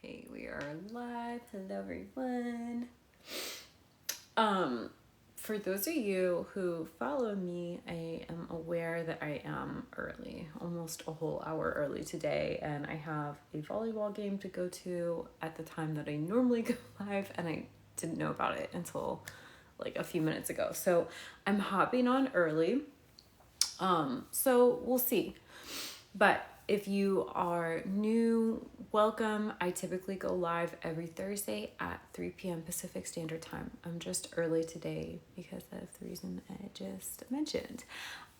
Okay, we are live. Hello, everyone. For those of you who follow me, I am aware that I am early, almost a whole hour early today, and I have a volleyball game to go to at the time that I normally go live, and I didn't know about it until like a few minutes ago. So I'm hopping on early. So we'll see. But if you are new, welcome. I typically go live every Thursday at 3 p.m. Pacific Standard Time. I'm just early today because of the reason I just mentioned.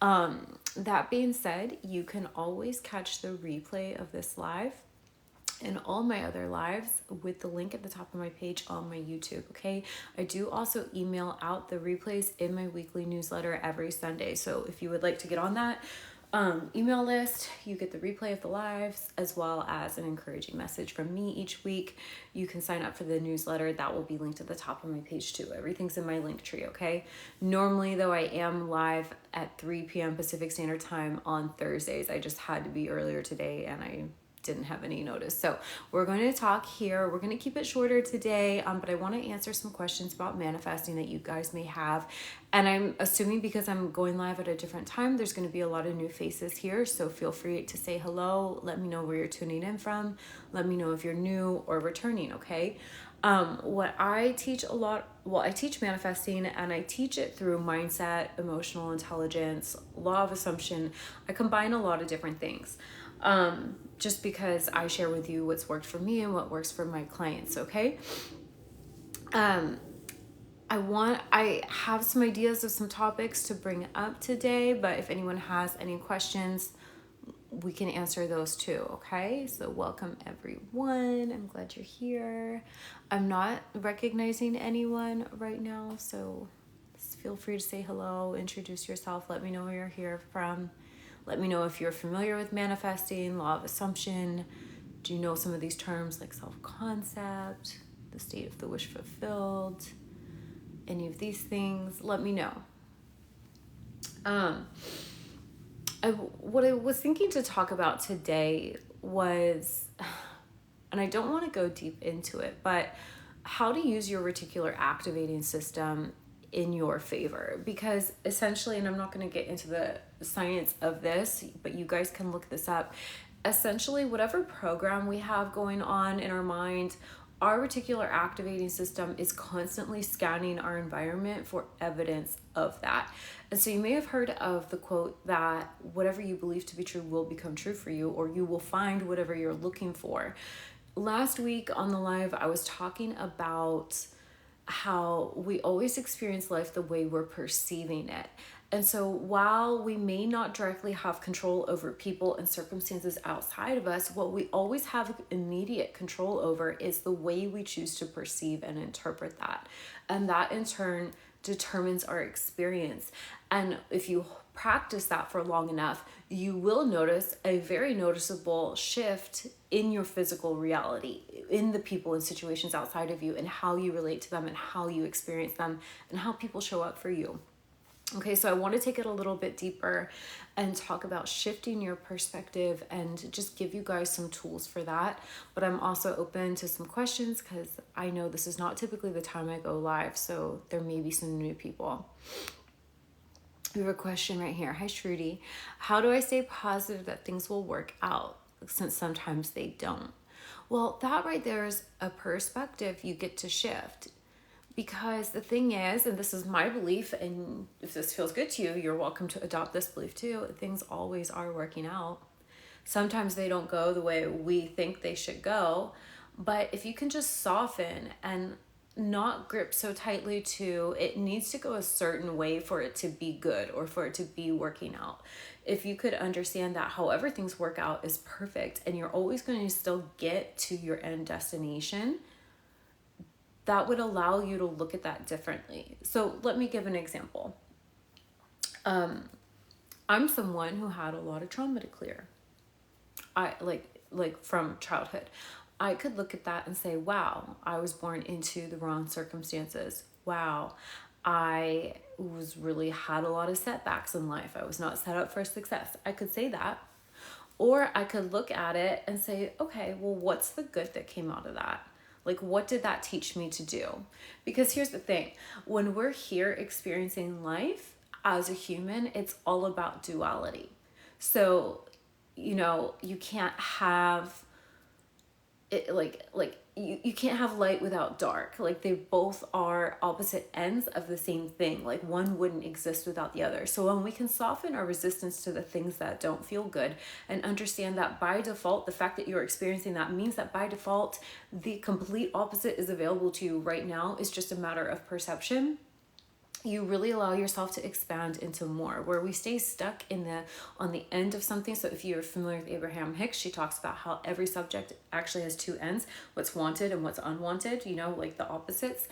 That being said, you can always catch the replay of this live and all my other lives with the link at the top of my page on my YouTube, okay? I do also email out the replays in my weekly newsletter every Sunday. So if you would like to get on that email list, you get the replay of the lives as well as an encouraging message from me each week. You can sign up for the newsletter. That will be linked at the top of my page too. Everything's in my link tree, okay? Normally, though, I am live at 3 p.m. Pacific Standard Time on Thursdays. I just had to be earlier today and I didn't have any notice. So we're going to talk here. We're going to keep it shorter today, but I want to answer some questions about manifesting that you guys may have. And I'm assuming because I'm going live at a different time, there's going to be a lot of new faces here. So feel free to say hello. Let me know where you're tuning in from. Let me know if you're new or returning, okay? What I teach a lot, well, I teach manifesting and I teach it through mindset, emotional intelligence, law of assumption. I combine a lot of different things. Just because I share with you what's worked for me and what works for my clients, okay? I have some ideas of some topics to bring up today, but if anyone has any questions, we can answer those too, okay? So welcome everyone. I'm glad you're here. I'm not recognizing anyone right now, so feel free to say hello, introduce yourself, let me know where you're here from. Let me know if you're familiar with manifesting, law of assumption. Do you know some of these terms like self-concept, the state of the wish fulfilled, any of these things? Let me know. What I was thinking to talk about today was, and I don't want to go deep into it, but how to use your reticular activating system in your favor, because essentially, and I'm not going to get into the science of this, but you guys can look this up. Essentially, whatever program we have going on in our mind, our reticular activating system is constantly scanning our environment for evidence of that. And so you may have heard of the quote that whatever you believe to be true will become true for you, or you will find whatever you're looking for. Last week on the live, I was talking about how we always experience life the way we're perceiving it. And so while we may not directly have control over people and circumstances outside of us, what we always have immediate control over is the way we choose to perceive and interpret that. And that in turn determines our experience. And if you practice that for long enough, you will notice a very noticeable shift in your physical reality, in the people and situations outside of you, and how you relate to them and how you experience them and how people show up for you. Okay, so I want to take it a little bit deeper and talk about shifting your perspective and just give you guys some tools for that. But I'm also open to some questions because I know this is not typically the time I go live, so there may be some new people. We have a question right here. Hi, Shruti. How do I stay positive that things will work out since sometimes they don't? Well, that right there is a perspective you get to shift. Because the thing is, and this is my belief, and if this feels good to you, you're welcome to adopt this belief too, things always are working out. Sometimes they don't go the way we think they should go, but if you can just soften and not grip so tightly to it needs to go a certain way for it to be good or for it to be working out. If you could understand that however things work out is perfect and you're always going to still get to your end destination, that would allow you to look at that differently. So let me give an example. I'm someone who had a lot of trauma to clear. I like from childhood. I could look at that and say, wow, I was born into the wrong circumstances. Wow, I was really had a lot of setbacks in life. I was not set up for success. I could say that. Or I could look at it and say, okay, well, what's the good that came out of that? Like, what did that teach me to do? Because here's the thing, when we're here experiencing life as a human, it's all about duality. So, you can't have it you can't have light without dark. Like, they both are opposite ends of the same thing. Like, one wouldn't exist without the other. So when we can soften our resistance to the things that don't feel good and understand that by default, the fact that you're experiencing that means that by default the complete opposite is available to you right now. It's just a matter of perception. You really allow yourself to expand into more. Where we stay stuck on the end of something. So if you're familiar with Abraham Hicks, she talks about how every subject actually has two ends: what's wanted and what's unwanted, like the opposites.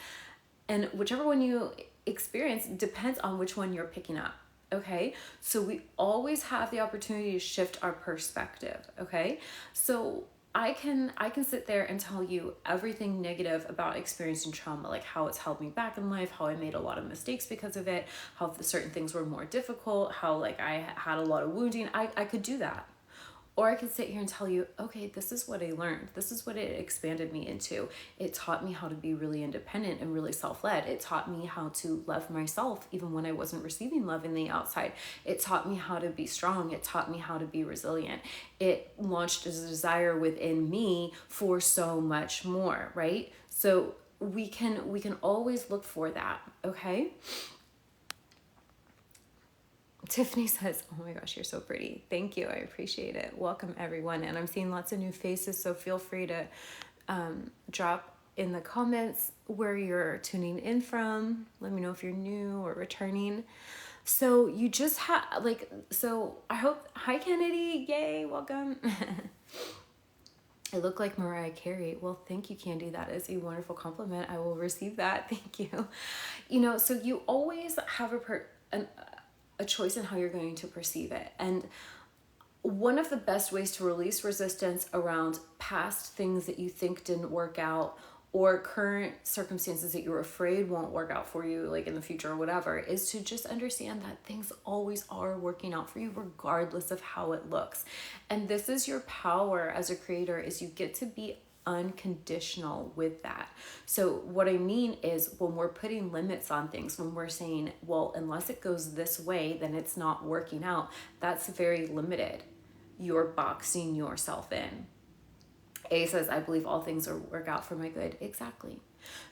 And whichever one you experience depends on which one you're picking up. Okay, so we always have the opportunity to shift our perspective. Okay, so I can sit there and tell you everything negative about experiencing trauma, like how it's held me back in life, how I made a lot of mistakes because of it, how certain things were more difficult, how like I had a lot of wounding. I could do that. Or I could sit here and tell you, okay, this is what I learned. This is what it expanded me into. It taught me how to be really independent and really self-led. It taught me how to love myself even when I wasn't receiving love in the outside. It taught me how to be strong. It taught me how to be resilient. It launched a desire within me for so much more, right? So we can always look for that, okay? Tiffany says, oh my gosh, you're so pretty. Thank you. I appreciate it. Welcome, everyone. And I'm seeing lots of new faces, so feel free to drop in the comments where you're tuning in from. Let me know if you're new or returning. So you just have, I hope, hi, Kennedy. Yay, welcome. I look like Mariah Carey. Well, thank you, Candy. That is a wonderful compliment. I will receive that. Thank you. So you always have a choice in how you're going to perceive it. And one of the best ways to release resistance around past things that you think didn't work out, or current circumstances that you're afraid won't work out for you, like in the future or whatever, is to just understand that things always are working out for you regardless of how it looks. And this is your power as a creator, is you get to be unconditional with that. So what I mean is, when we're putting limits on things, when we're saying, well, unless it goes this way, then it's not working out, that's very limited. You're boxing yourself in. A says, I believe all things work out for my good. Exactly.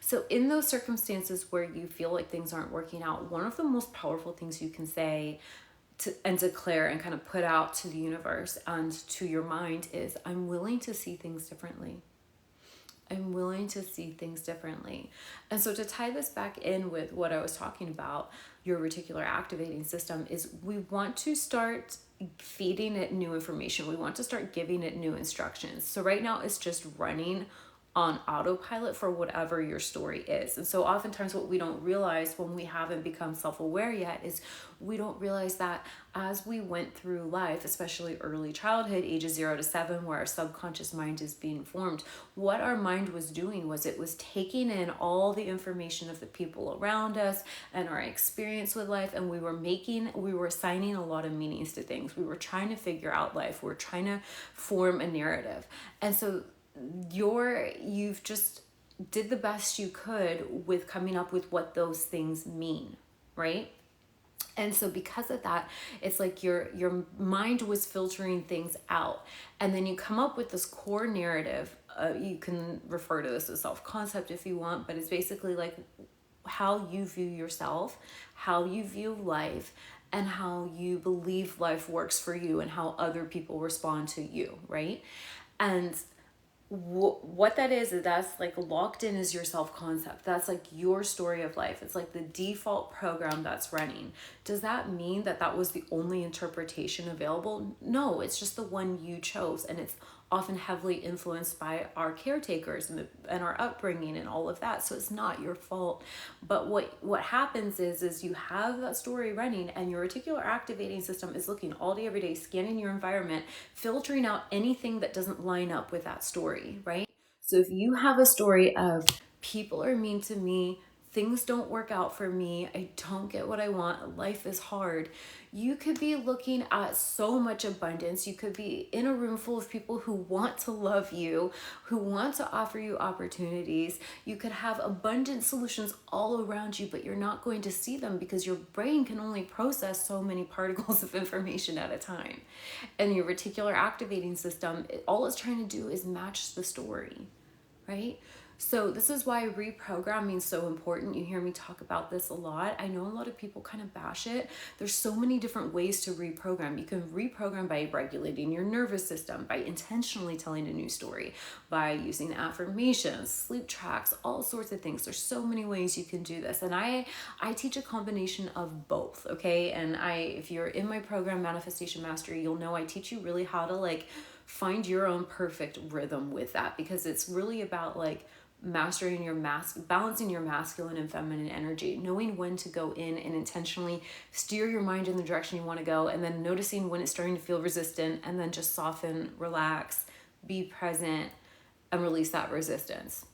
So in those circumstances where you feel like things aren't working out, one of the most powerful things you can say and declare and kind of put out to the universe and to your mind is, I'm willing to see things differently. I'm willing to see things differently. And so to tie this back in with what I was talking about, your reticular activating system, is we want to start feeding it new information. We want to start giving it new instructions. So right now it's just running on autopilot for whatever your story is. And so oftentimes what we don't realize when we haven't become self-aware yet is we don't realize that as we went through life, especially early childhood, ages 0 to 7, where our subconscious mind is being formed, what our mind was doing was it was taking in all the information of the people around us and our experience with life, and we were assigning a lot of meanings to things. We were trying to figure out life. We were trying to form a narrative. And so you've just did the best you could with coming up with what those things mean, right? And so because of that, it's like your mind was filtering things out, and then you come up with this core narrative. You can refer to this as self-concept if you want, but it's basically like how you view yourself, how you view life, and how you believe life works for you, and how other people respond to you, right? And what that is that's like locked in as your self-concept. That's like your story of life. It's like the default program that's running. Does that mean that that was the only interpretation available? No, it's just the one you chose, and it's often heavily influenced by our caretakers and our upbringing and all of that. So it's not your fault. But what happens is you have that story running, and your reticular activating system is looking all day, every day, scanning your environment, filtering out anything that doesn't line up with that story, right? So if you have a story of people are mean to me, things don't work out for me, I don't get what I want, life is hard. You could be looking at so much abundance. You could be in a room full of people who want to love you, who want to offer you opportunities. You could have abundant solutions all around you, but you're not going to see them because your brain can only process so many particles of information at a time. And your reticular activating system, all it's trying to do is match the story, right? So this is why reprogramming is so important. You hear me talk about this a lot. I know a lot of people kind of bash it. There's so many different ways to reprogram. You can reprogram by regulating your nervous system, by intentionally telling a new story, by using affirmations, sleep tracks, all sorts of things. There's so many ways you can do this. And I teach a combination of both, okay? And if you're in my program, Manifestation Mastery, you'll know I teach you really how to like find your own perfect rhythm with that, because it's really about like mastering your balancing your masculine and feminine energy, knowing when to go in and intentionally steer your mind in the direction you want to go, and then noticing when it's starting to feel resistant, and then just soften, relax, be present, and release that resistance.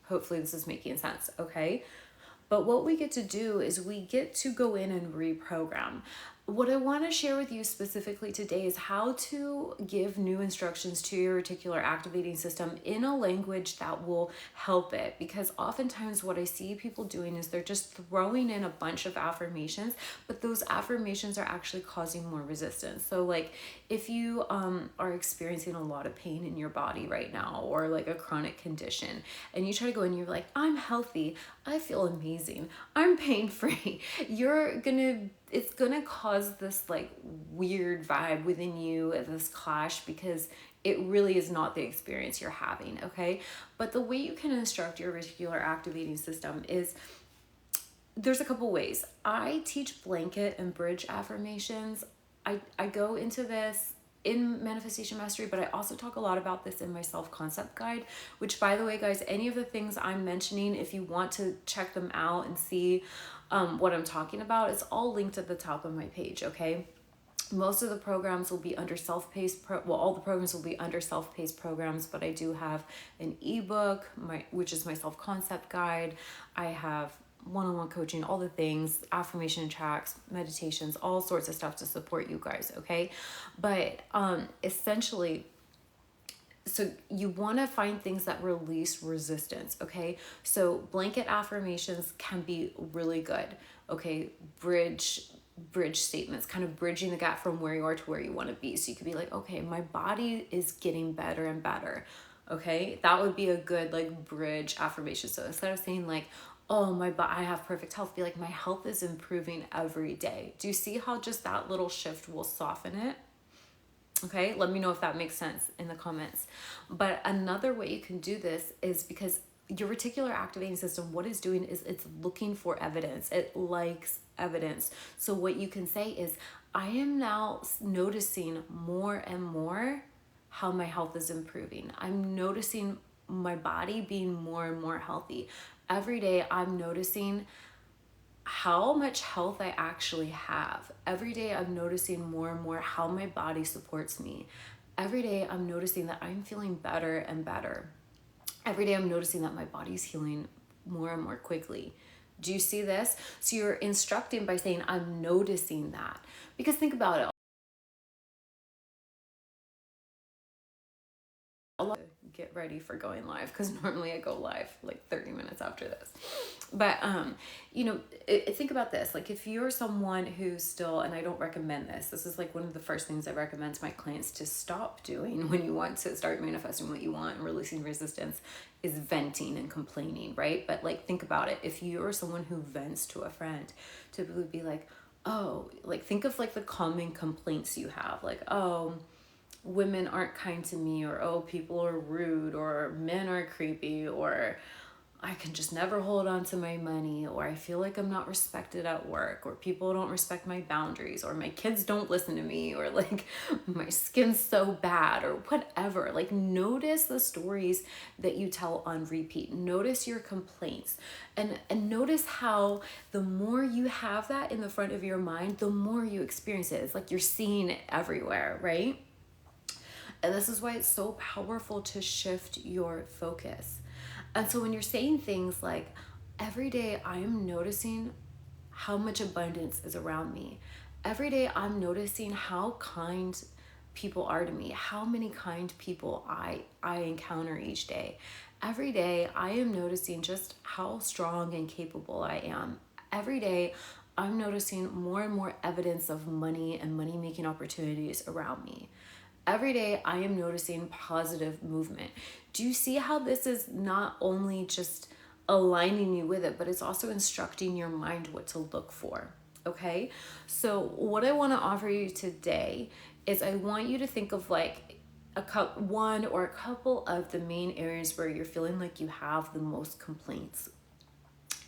Hopefully this is making sense, okay? But what we get to do is we get to go in and reprogram. What I want to share with you specifically today is how to give new instructions to your reticular activating system in a language that will help it. Because oftentimes what I see people doing is they're just throwing in a bunch of affirmations, but those affirmations are actually causing more resistance. So like if you are experiencing a lot of pain in your body right now, or like a chronic condition, and you try to go in, you're like, I'm healthy, I feel amazing, I'm pain-free, it's gonna cause this like weird vibe within you, this clash, because it really is not the experience you're having, okay? But the way you can instruct your reticular activating system is, there's a couple ways. I teach blanket and bridge affirmations. I go into this in Manifestation Mastery, but I also talk a lot about this in my self-concept guide, which, by the way, guys, any of the things I'm mentioning, if you want to check them out and see what I'm talking about, it's all linked at the top of my page, okay? Most of the programs will be under self-paced, all the programs will be under self-paced programs, but I do have an ebook, which is my self-concept guide. I have one-on-one coaching, all the things, affirmation tracks, meditations, all sorts of stuff to support you guys, okay? But essentially, so you want to find things that release resistance, okay? So blanket affirmations can be really good, okay? Bridge statements, kind of bridging the gap from where you are to where you want to be. So you could be like, okay, my body is getting better and better, okay? That would be a good like bridge affirmation. So instead of saying like, oh, I have perfect health, be like, my health is improving every day. Do you see how just that little shift will soften it? Okay, let me know if that makes sense in the comments. But another way you can do this is, because your reticular activating system, what it's doing is it's looking for evidence. It likes evidence. So what you can say is, I am now noticing more and more how my health is improving. I'm noticing my body being more and more healthy. Every day I'm noticing how much health I actually have. Every day I'm noticing more and more how my body supports me. Every day I'm noticing that I'm feeling better and better. Every day I'm noticing that my body's healing more and more quickly. Do you see this? So you're instructing by saying, I'm noticing that. Because think about it. Get ready for going live, because normally I go live like 30 minutes after this. But think about this. Like if you're someone who's still, and I don't recommend this is like one of the first things I recommend to my clients to stop doing when you want to start manifesting what you want and releasing resistance, is venting and complaining, right? But like think about it. If you're someone who vents to a friend, typically be like, oh, like think of like the common complaints you have, like, oh, women aren't kind to me, or oh, people are rude, or men are creepy, or I can just never hold on to my money, or I feel like I'm not respected at work, or people don't respect my boundaries, or my kids don't listen to me, or like my skin's so bad, or whatever. Like notice the stories that you tell on repeat. Notice your complaints, and notice how the more you have that in the front of your mind, the more you experience it. It's like you're seeing it everywhere, right? And this is why it's so powerful to shift your focus. And so when you're saying things like, every day I am noticing how much abundance is around me. Every day I'm noticing how kind people are to me, how many kind people I encounter each day. Every day I am noticing just how strong and capable I am. Every day I'm noticing more and more evidence of money and money making opportunities around me. Every day I am noticing positive movement. Do you see how this is not only just aligning you with it, but it's also instructing your mind what to look for? Okay, so what I want to offer you today is I want you to think of like one or a couple of the main areas where you're feeling like you have the most complaints.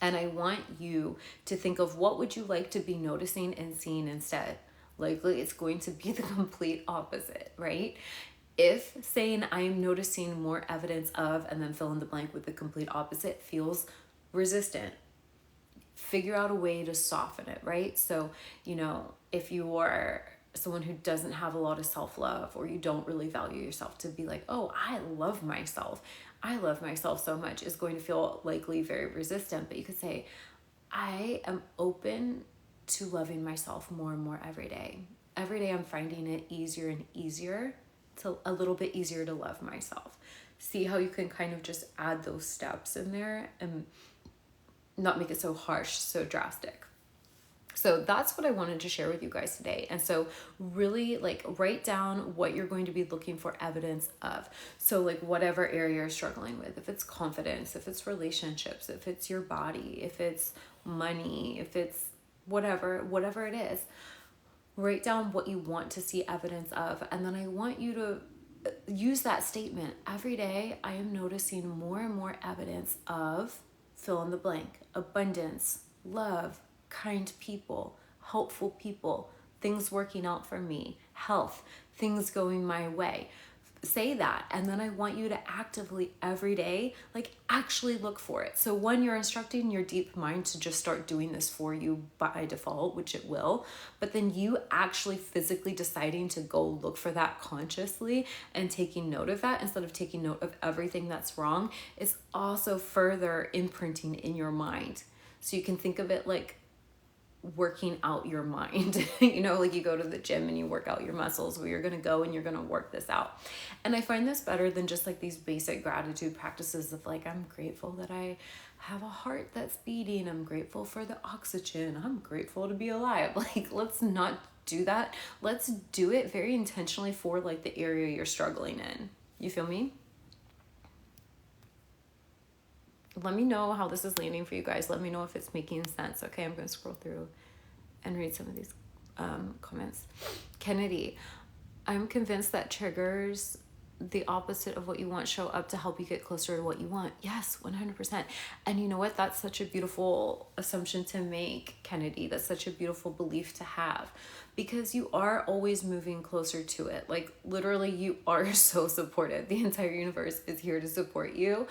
And I want you to think of what would you like to be noticing and seeing instead. Likely it's going to be the complete opposite, right? If saying I am noticing more evidence of, and then fill in the blank with the complete opposite, feels resistant, figure out a way to soften it, right? So, if you are someone who doesn't have a lot of self-love, or you don't really value yourself, to be like, oh, I love myself so much, is going to feel likely very resistant. But you could say, I am open to loving myself more and more every day. Every day I'm finding it easier and easier, to a little bit easier to love myself. See how you can kind of just add those steps in there and not make it so harsh, so drastic. So that's what I wanted to share with you guys today. And so really write down what you're going to be looking for evidence of. So whatever area you're struggling with, if it's confidence, if it's relationships, if it's your body, if it's money, if it's whatever it is, write down what you want to see evidence of. And then I want you to use that statement. Every day I am noticing more and more evidence of fill in the blank: abundance, love, kind people, helpful people, things working out for me, health, things going my way. Say that, and then I want you to actively every day actually look for it. So one, you're instructing your deep mind to just start doing this for you by default, which it will, but then you actually physically deciding to go look for that consciously and taking note of that instead of taking note of everything that's wrong is also further imprinting in your mind. So you can think of it like working out your mind. You go to the gym and you work out your muscles. Where you're going to go and you're going to work this out. And I find this better than just these basic gratitude practices of I'm grateful that I have a heart that's beating, I'm grateful for the oxygen, I'm grateful to be alive. Let's not do that. Let's do it very intentionally for the area you're struggling in. You feel me? Let me know how this is landing for you guys. Let me know if it's making sense. Okay, I'm going to scroll through and read some of these comments. Kennedy, I'm convinced that triggers the opposite of what you want show up to help you get closer to what you want. Yes, 100%. And you know what? That's such a beautiful assumption to make, Kennedy. That's such a beautiful belief to have, because you are always moving closer to it. Literally, you are so supported. The entire universe is here to support you.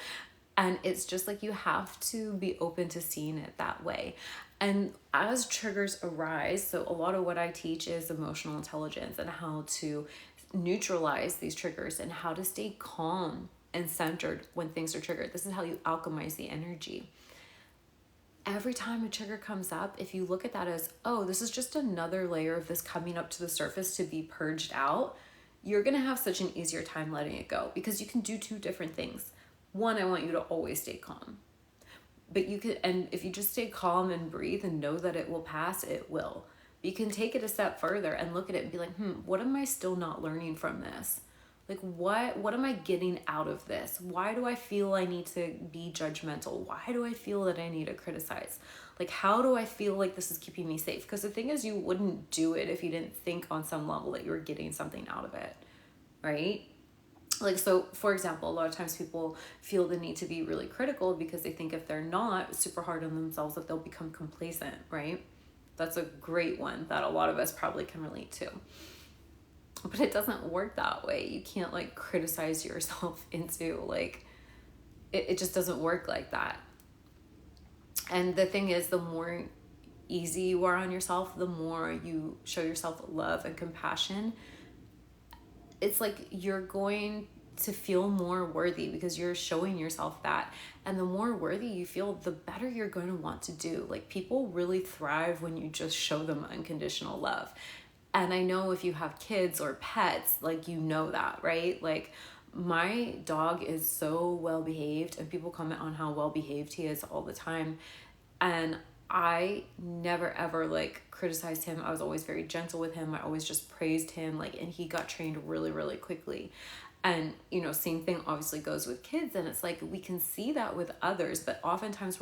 And it's just you have to be open to seeing it that way. And as triggers arise, so a lot of what I teach is emotional intelligence and how to neutralize these triggers and how to stay calm and centered when things are triggered. This is how you alchemize the energy. Every time a trigger comes up, if you look at that as, oh, this is just another layer of this coming up to the surface to be purged out, you're going to have such an easier time letting it go, because you can do two different things. One, I want you to always stay calm. But you can, and if you just stay calm and breathe and know that it will pass, it will. You can take it a step further and look at it and be like, what am I still not learning from this? What am I getting out of this? Why do I feel I need to be judgmental? Why do I feel that I need to criticize? How do I feel like this is keeping me safe? Because the thing is, you wouldn't do it if you didn't think on some level that you were getting something out of it, right? So for example, a lot of times people feel the need to be really critical because they think if they're not super hard on themselves that they'll become complacent, right? That's a great one that a lot of us probably can relate to. But it doesn't work that way. You can't criticize yourself into it just doesn't work like that. And the thing is, the more easy you are on yourself, the more you show yourself love and compassion, it's you're going to feel more worthy, because you're showing yourself that. And the more worthy you feel, the better you're going to want to do. Like, people really thrive when you just show them unconditional love. And I know if you have kids or pets, like, you know that, right? Like, my dog is so well behaved, and people comment on how well behaved he is all the time. And I never ever like criticized him. I was always very gentle with him. I always just praised him, like, and he got trained really, really quickly. And, you know, same thing obviously goes with kids. And it's like, we can see that with others, but oftentimes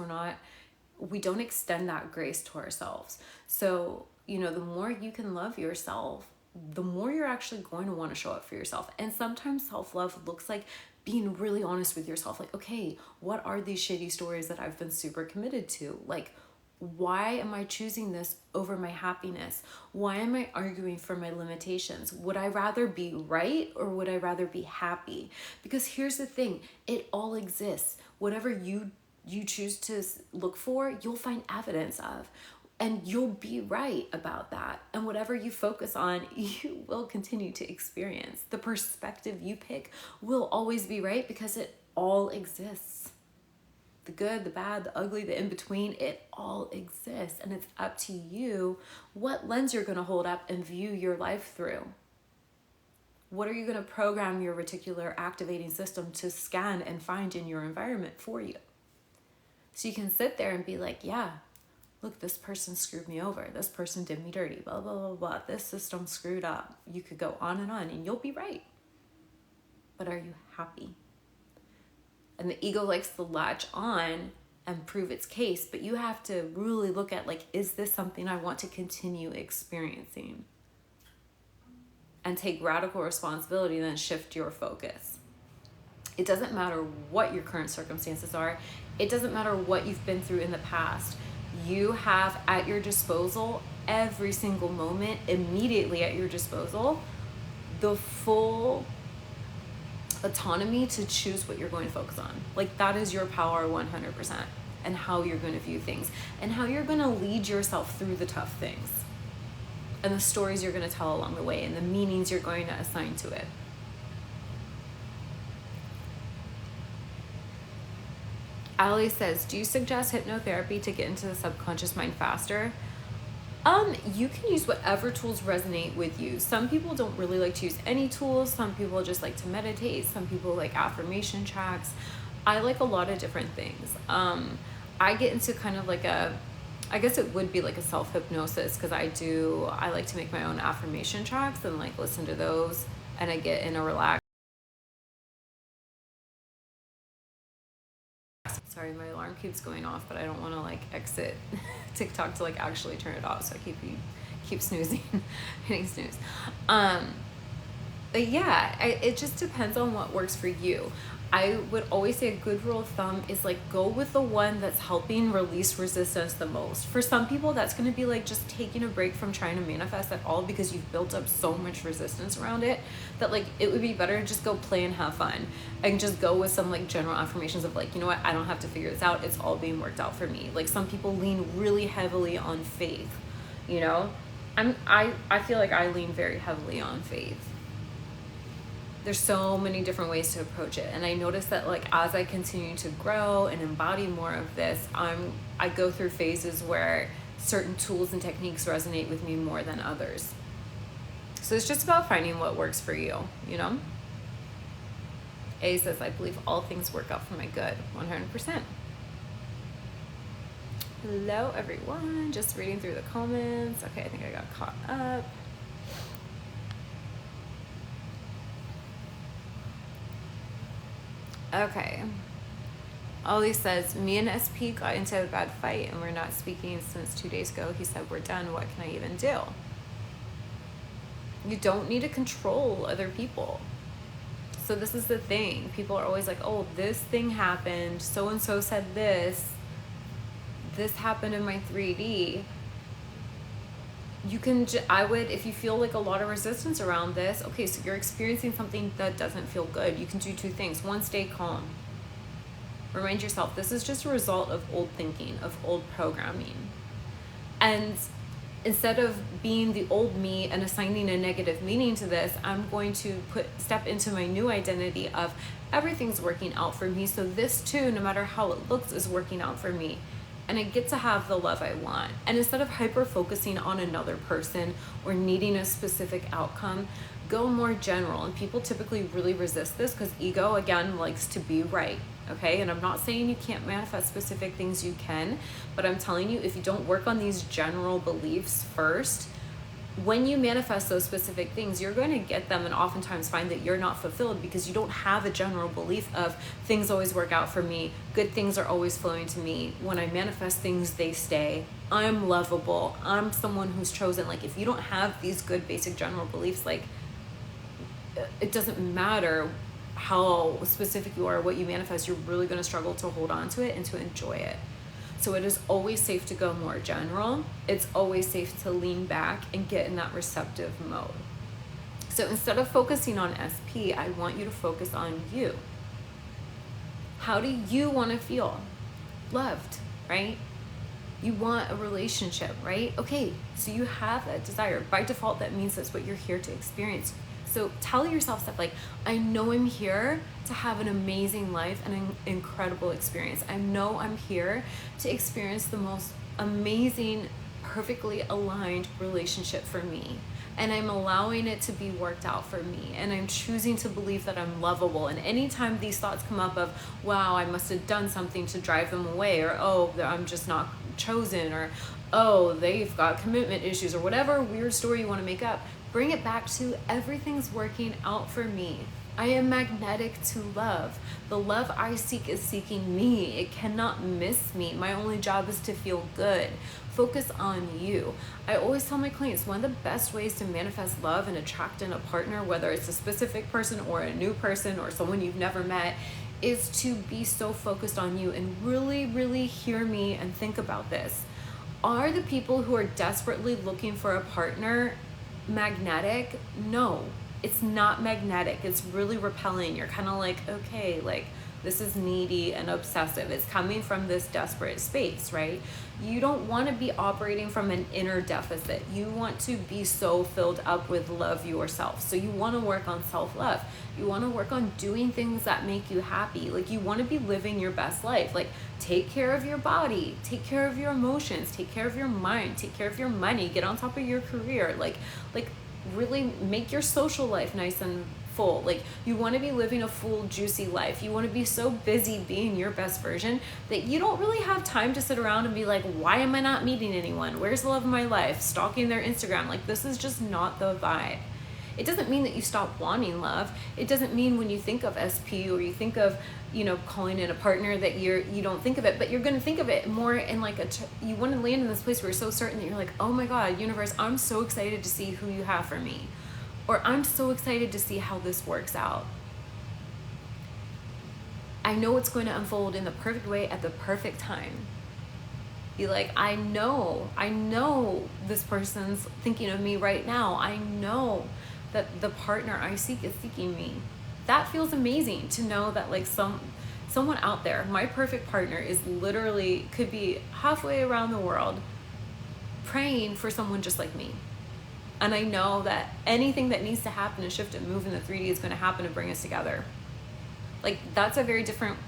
we don't extend that grace to ourselves. So, you know, the more you can love yourself, the more you're actually going to want to show up for yourself. And sometimes self-love looks like being really honest with yourself. Like, okay, what are these shitty stories that I've been super committed to? Like, why am I choosing this over my happiness? Why am I arguing for my limitations? Would I rather be right, or would I rather be happy? Because here's the thing, it all exists. Whatever you choose to look for, you'll find evidence of. And you'll be right about that. And whatever you focus on, you will continue to experience. The perspective you pick will always be right, because it all exists. The good, the bad, the ugly, the in-between, it all exists. And it's up to you what lens you're going to hold up and view your life through. What are you going to program your reticular activating system to scan and find in your environment for you? So you can sit there and be like, yeah, look, this person screwed me over. This person did me dirty, blah, blah, blah, blah. This system screwed up. You could go on, and you'll be right. But are you happy? And the ego likes to latch on and prove its case, but you have to really look at, like, is this something I want to continue experiencing? And take radical responsibility, and then shift your focus. It doesn't matter what your current circumstances are. It doesn't matter what you've been through in the past. You have at your disposal, every single moment, immediately at your disposal, the full autonomy to choose what you're going to focus on. Like, that is your power 100%, and how you're going to view things, and how you're going to lead yourself through the tough things, and the stories you're going to tell along the way, and the meanings you're going to assign to it. Ali says, do you suggest hypnotherapy to get into the subconscious mind faster? You can use whatever tools resonate with you. Some people don't really like to use any tools. Some people just like to meditate. Some people like affirmation tracks. I like a lot of different things. I get into kind of like I guess it would be like a self-hypnosis, because I like to make my own affirmation tracks and like listen to those, and I get in a relaxed. Sorry, my alarm keeps going off, but I don't want to like exit TikTok to like actually turn it off, so I keep snoozing, hitting snooze. But yeah, it just depends on what works for you. I would always say a good rule of thumb is like, go with the one that's helping release resistance the most. For some people, that's going to be like just taking a break from trying to manifest at all, because you've built up so much resistance around it that like it would be better to just go play and have fun, and just go with some like general affirmations of like, you know what, I don't have to figure this out. It's all being worked out for me. Like, some people lean really heavily on faith, you know? I feel like I lean very heavily on faith. There's so many different ways to approach it. And I notice that like, as I continue to grow and embody more of this, I go through phases where certain tools and techniques resonate with me more than others. So it's just about finding what works for you, you know? A says, I believe all things work out for my good, 100%. Hello, everyone. Just reading through the comments. Okay, I think I got caught up. Okay. Ollie says, me and SP got into a bad fight and we're not speaking since 2 days ago. He said, we're done. What can I even do? You don't need to control other people. So this is the thing. People are always like, oh, this thing happened. So-and-so said this. This happened in my 3D. You can, if you feel like a lot of resistance around this, okay, so you're experiencing something that doesn't feel good. You can do two things. One, stay calm. Remind yourself, this is just a result of old thinking, of old programming. And instead of being the old me and assigning a negative meaning to this, I'm going to step into my new identity of everything's working out for me. So this too, no matter how it looks, is working out for me. And I get to have the love I want. And instead of hyper focusing on another person or needing a specific outcome, go more general. And people typically really resist this because ego, again, likes to be right. Okay, and I'm not saying you can't manifest specific things, you can, but I'm telling you, if you don't work on these general beliefs first, when you manifest those specific things, you're going to get them and oftentimes find that you're not fulfilled because you don't have a general belief of things always work out for me, good things are always flowing to me, when I manifest things, they stay, I'm lovable, I'm someone who's chosen. Like, if you don't have these good basic general beliefs, like, it doesn't matter how specific you are, what you manifest, you're really going to struggle to hold on to it and to enjoy it. So it is always safe to go more general. It's always safe to lean back and get in that receptive mode. So instead of focusing on SP, I want you to focus on you. How do you want to feel? Loved, right? You want a relationship, right? Okay, so you have that desire. By default, that means that's what you're here to experience. So tell yourself stuff like, I know I'm here to have an amazing life and an incredible experience. I know I'm here to experience the most amazing, perfectly aligned relationship for me. And I'm allowing it to be worked out for me. And I'm choosing to believe that I'm lovable. And anytime these thoughts come up of, wow, I must have done something to drive them away, or, oh, I'm just not chosen, or, oh, they've got commitment issues, or whatever weird story you want to make up, bring it back to everything's working out for me. I am magnetic to love. The love I seek is seeking me. It cannot miss me. My only job is to feel good. Focus on you. I always tell my clients, one of the best ways to manifest love and attract in a partner, whether it's a specific person or a new person or someone you've never met, is to be so focused on you. And really, really hear me and think about this. Are the people who are desperately looking for a partner magnetic? No, it's not magnetic. It's really repelling. You're kind of like, okay, like, this is needy and obsessive. It's coming from this desperate space, right? You don't want to be operating from an inner deficit. You want to be so filled up with love yourself. So you want to work on self-love. You want to work on doing things that make you happy. Like, you want to be living your best life. Like, take care of your body, take care of your emotions, take care of your mind, take care of your money, get on top of your career. Like really make your social life nice and full. Like, you want to be living a full, juicy life. You want to be so busy being your best version that you don't really have time to sit around and be like, why am I not meeting anyone? Where's the love of my life? Stalking their Instagram. Like, this is just not the vibe. It doesn't mean that you stop wanting love. It doesn't mean when you think of SP or you think of, calling in a partner that you don't think of it, but you're going to think of it more in like you want to land in this place where you're so certain that you're like, oh my God, universe, I'm so excited to see who you have for me. Or I'm so excited to see how this works out. I know it's going to unfold in the perfect way at the perfect time. Be like, I know this person's thinking of me right now. I know that the partner I seek is seeking me. That feels amazing to know that, like, someone out there, my perfect partner is literally could be halfway around the world praying for someone just like me. And I know that anything that needs to happen and shift and move in the 3D is going to happen to bring us together. Like, that's a very different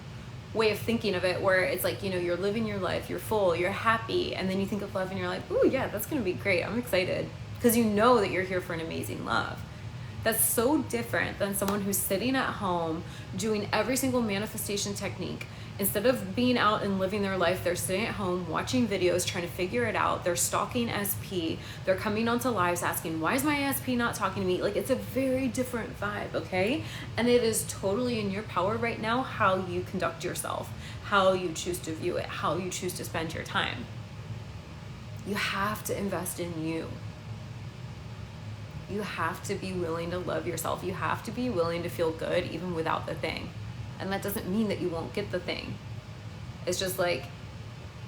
way of thinking of it, where it's like, you're living your life, you're full, you're happy, and then you think of love and you're like, ooh, yeah, that's going to be great. I'm excited. Because you know that you're here for an amazing love. That's so different than someone who's sitting at home doing every single manifestation technique. Instead of being out and living their life, they're sitting at home watching videos, trying to figure it out. They're stalking SP. They're coming onto lives asking, why is my SP not talking to me? Like, it's a very different vibe, okay? And it is totally in your power right now how you conduct yourself, how you choose to view it, how you choose to spend your time. You have to invest in you. You have to be willing to love yourself. You have to be willing to feel good even without the thing. And that doesn't mean that you won't get the thing. It's just like,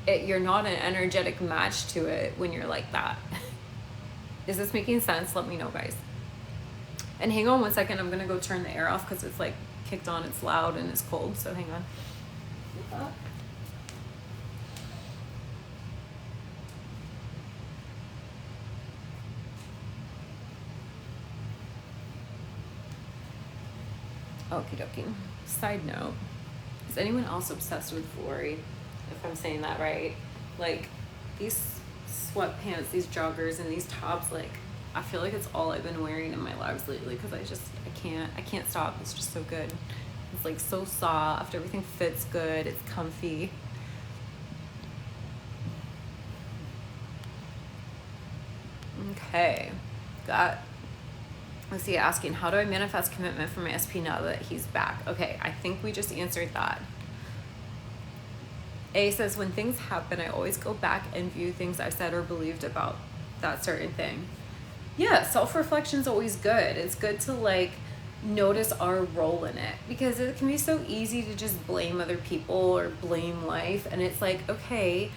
you're not an energetic match to it when you're like that. Is this making sense? Let me know, guys. And hang on 1 second. I'm going to go turn the air off because it's like kicked on. It's loud and it's cold. So hang on. Okie dokie. Side note, is anyone else obsessed with Flory? If I'm saying that right. Like, these sweatpants, these joggers, and these tops, like, I feel like it's all I've been wearing in my lives lately because I can't stop. It's just so good. It's like so soft. Everything fits good. It's comfy. Okay. Got, let's see, asking, how do I manifest commitment for my SP now that he's back? Okay, I think we just answered that. A says, when things happen, I always go back and view things I said or believed about that certain thing. Yeah, self-reflection is always good. It's good to like notice our role in it because it can be so easy to just blame other people or blame life. And it's like, okay,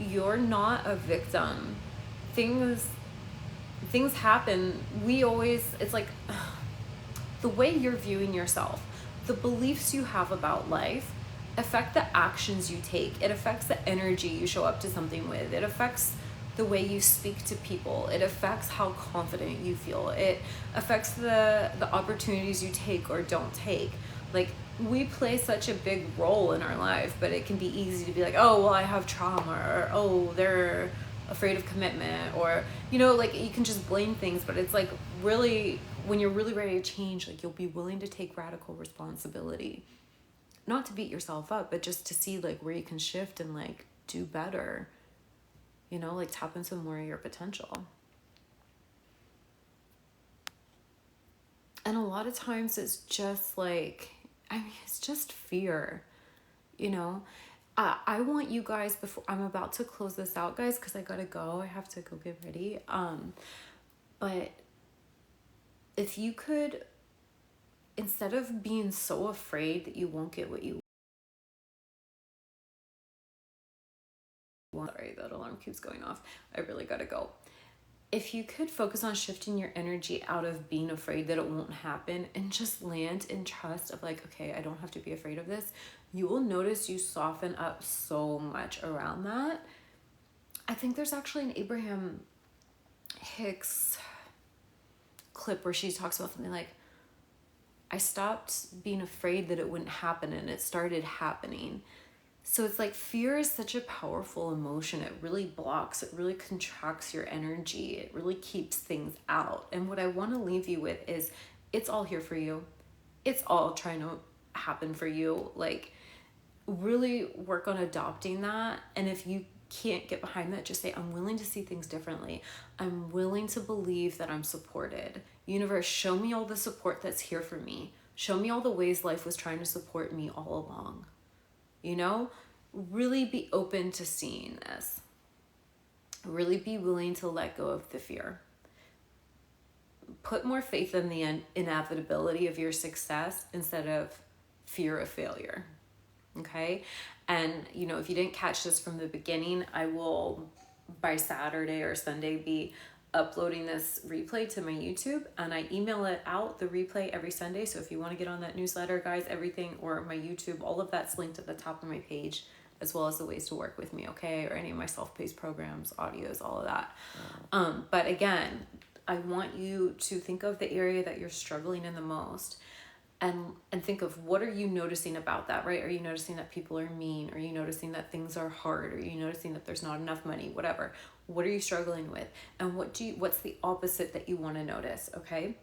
you're not a victim. Things things happen. It's like the way you're viewing yourself, the beliefs you have about life affect the actions you take. It affects the energy you show up to something with. It affects the way you speak to people. It affects how confident you feel. It affects the opportunities you take or don't take. Like, we play such a big role in our life, but it can be easy to be like, oh, well, I have trauma, or oh, they're afraid of commitment, or like you can just blame things. But it's like, really, when you're really ready to change, like, you'll be willing to take radical responsibility, not to beat yourself up, but just to see like where you can shift and like do better, like tap into more of your potential. And a lot of times it's just like, it's just fear, I want you guys, before I'm about to close this out, guys, because I gotta go. I have to go get ready. But if you could, instead of being so afraid that you won't get what you want, sorry, that alarm keeps going off. I really gotta go. If you could focus on shifting your energy out of being afraid that it won't happen and just land in trust of like, okay, I don't have to be afraid of this, you will notice you soften up so much around that. I think there's actually an Abraham Hicks clip where she talks about something like, I stopped being afraid that it wouldn't happen and it started happening. So it's like, fear is such a powerful emotion. It really blocks, it really contracts your energy. It really keeps things out. And what I want to leave you with is, it's all here for you. It's all trying to happen for you. Like, really work on adopting that. And if you can't get behind that, just say, I'm willing to see things differently. I'm willing to believe that I'm supported. Universe, show me all the support that's here for me. Show me all the ways life was trying to support me all along. Really be open to seeing this. Really be willing to let go of the fear. Put more faith in the inevitability of your success instead of fear of failure. Okay? And, if you didn't catch this from the beginning, I will, by Saturday or Sunday, be uploading this replay to my YouTube, and I email it out, the replay, every Sunday. So if you want to get on that newsletter, guys, everything, or my YouTube, all of that's linked at the top of my page, as well as the ways to work with me, okay? Or any of my self-paced programs, audios, all of that. But again, I want you to think of the area that you're struggling in the most, and think of, what are you noticing about that, right? Are you noticing that people are mean? Are you noticing that things are hard? Are you noticing that there's not enough money? Whatever. What are you struggling with? And what's the opposite that you want to notice, okay?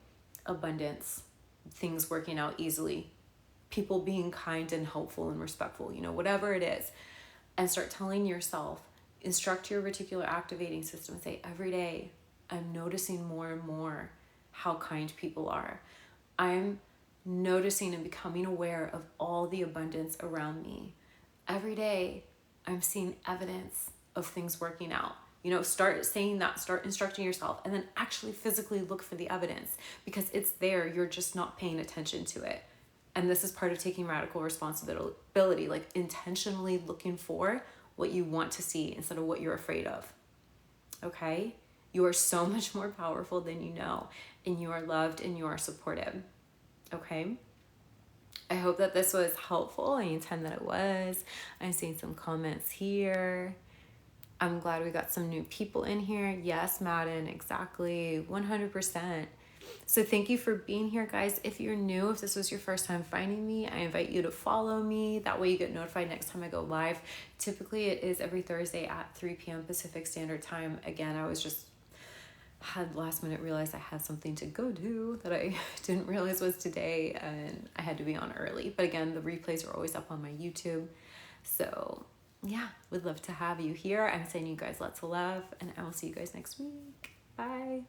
Abundance, things working out easily, people being kind and helpful and respectful, whatever it is. And start telling yourself, instruct your reticular activating system, and say, every day, I'm noticing more and more how kind people are. I'm noticing and becoming aware of all the abundance around me. Every day, I'm seeing evidence of things working out. Start saying that, start instructing yourself, and then actually physically look for the evidence, because it's there. You're just not paying attention to it. And this is part of taking radical responsibility, like intentionally looking for what you want to see instead of what you're afraid of. Okay? You are so much more powerful than you know, and you are loved and you are supported. Okay? I hope that this was helpful. I intend that it was. I'm seeing some comments here. I'm glad we got some new people in here. Yes, Madden, exactly. 100%. So thank you for being here, guys. If you're new, if this was your first time finding me, I invite you to follow me. That way you get notified next time I go live. Typically it is every Thursday at 3 p.m. Pacific Standard Time. Again, I was just had last minute realized I had something to go do that I didn't realize was today, and I had to be on early. But again, the replays are always up on my YouTube. So yeah, would love to have you here. I'm sending you guys lots of love, and I will see you guys next week. Bye.